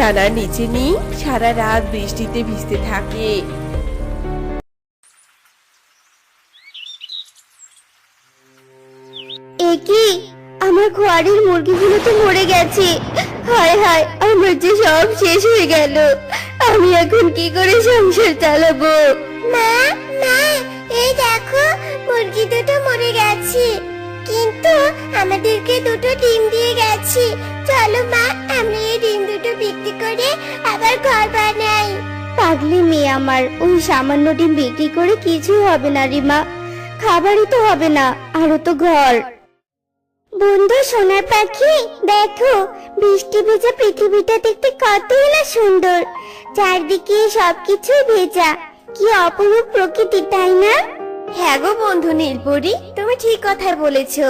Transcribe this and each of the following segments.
ডানার নিচে নিয়ে সারা রাত বৃষ্টিতে ভিজতে থাকে। একি আমার ঘরের মুরগিগুলো তো মরে গেছে। হায় হায়, আমার যে সব শেষ হয়ে গেল। আমি এখন কি করে সংসার চালাবো? মা মা, এই দেখো মুরগি দুটো মরে গেছে, কিন্তু আমাদেরকে দুটো ডিম দিয়ে গেছে। চলো মা, আমরা এই ডিম দুটো বিক্রি করে আবার ঘর বানাই। পাগলি মেয়ে আমার, ওই সামান্য ডিম বিক্রি করে কিছু হবে না রে মা। খাবারই তো হবে না, আরো তো ঘর। বন্ধু সোনার পাখি, দেখো বৃষ্টি ভেজা পৃথিবীটা দেখতে কতই না সুন্দর। চারদিকে সবকিছু ভেজা, কি অপরূপ প্রকৃতি, তাই না? হ্যাঁ গো বন্ধু নীলপরি, তুমি ঠিক কথাই বলেছো।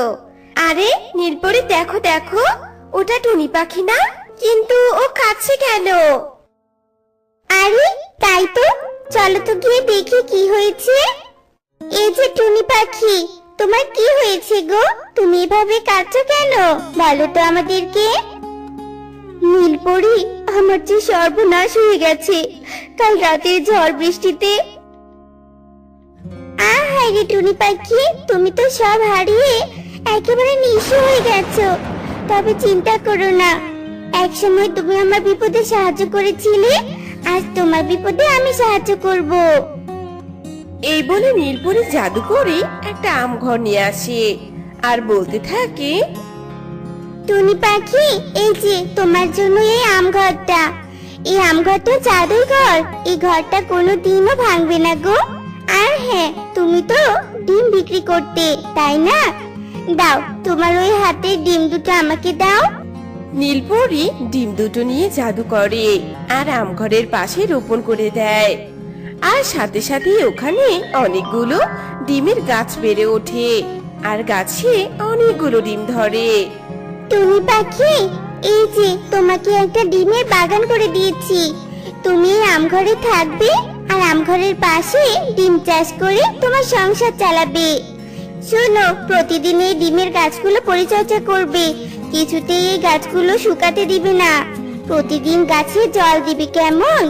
আরে নীলপরি, দেখো দেখো, ওটা টুনি পাখি না? কিন্তু ও কাছে কেন? আরে তাই তো, চলো তো গিয়ে দেখি কি হয়েছে। এই যে টুনি পাখি, তোমার কি হয়েছে গো? তুমি এভাবে কাঁদছো কেন? বলো তো আমাদেরকে। নীলপরি, আমার যে সর্বনাশ হয়ে গেছে কাল রাতের ঝড় বৃষ্টিতে। আহারে টুনি পাখি, তুমি তো সব হারিয়ে একেবারে নিঃস্ব হয়ে গেছো। তবে চিন্তা করো না, একসময় তুমি আমার বিপদে সাহায্য করেছিলে, আজ তোমার বিপদে আমি সাহায্য করব। এই বলে নীলপরি জাদু করে একটা আম ঘর নিয়ে আসে আর বলতে থাকে, টুনি পাখি, এই যে তোমার জন্য এই আম ঘরটা। এই আম ঘরটা জাদুর ঘর, এই ঘরটা কোনোদিনও ভাঙবে না গো। আর হ্যাঁ, তুমি তো ডিম বিক্রি করতে, তাই না? দাও, তোমার ওই হাতের ডিম দুটো আমাকে দাও। নীলপরি ডিম দুটো নিয়ে জাদু করে আর আমঘরের পাশে রোপণ করে দেয়। আর সাথে সাথে ওখানে অনেকগুলো ডিমের গাছ বেড়ে ওঠে আর গাছে অনেকগুলো ডিম ধরে। টুনি পাখি, এই যে তোমাকে একটা ডিমের বাগান করে দিয়েছি। তুমি এই আমঘরে থাকবে আর আমঘরের পাশে ডিম চাষ করে তোমার সংসার চালাবে। শোনো, প্রতিদিন এই ডিমের গাছগুলো পরিচর্যা করবে, কিছুতেই এই গাছগুলো শুকাতে দিবে না। প্রতিদিন গাছে জল দিবে, কেমন?